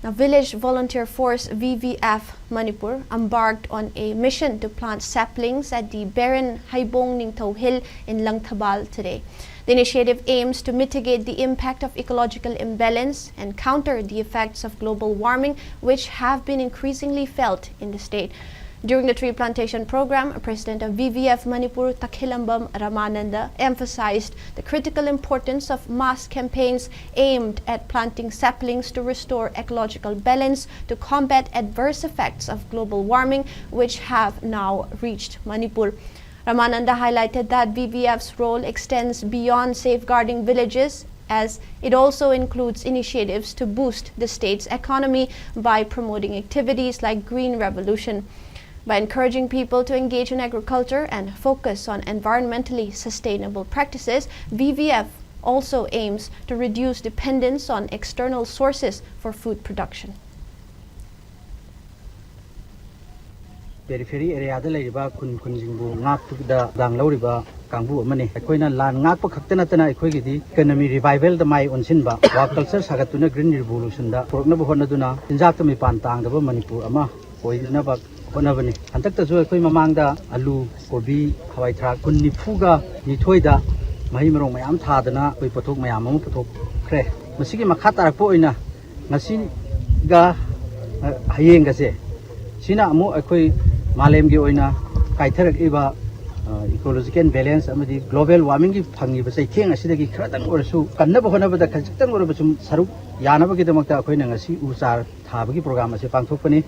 Now, Village Volunteer Force VVF Manipur embarked on a mission to plant saplings at the barren Heibok Ningthou hill in Langthabal today. The initiative aims to mitigate the impact of ecological imbalance and counter the effects of global warming, which have been increasingly felt in the state. During the tree plantation program, President of VVF Manipur Takhilambam Ramananda emphasized the critical importance of mass campaigns aimed at planting saplings to restore ecological balance to combat adverse effects of global warming, which have now reached Manipur. Ramananda highlighted that VVF's role extends beyond safeguarding villages, as it also includes initiatives to boost the state's economy by promoting activities like green revolution. By encouraging people to engage in agriculture and focus on environmentally sustainable practices, VVF also aims to reduce dependence on external sources for food production. Periphery area da leriba kun jingbu ngak da dang loriba kangbu amani akoina lan ngak pa khakta natana akoi gi di economy revival da mai onsin ba wa culture sagatuna green revolution da porokna bo hona duna injak ta mi pan tang da ba Manipur ama oina ba hona bani antak ta jo akoi mamang da alu kobi hawai thrak kun nifu ga ni thoi da mai marong mayam tha dana koi pothok mayam am pothok khre masigi makha tarak po oina ngasi ga hayeng ga se sina amu akoi Malem gi oina kaitharak iba ecological balance amadi global warming gi phangi ba sai theng asidagi khratang orasu kanna ba hona ba da khajtang orabasum saruk yana ba gi damakta akoi na ngasi usar thabagi program ase pangthokpani.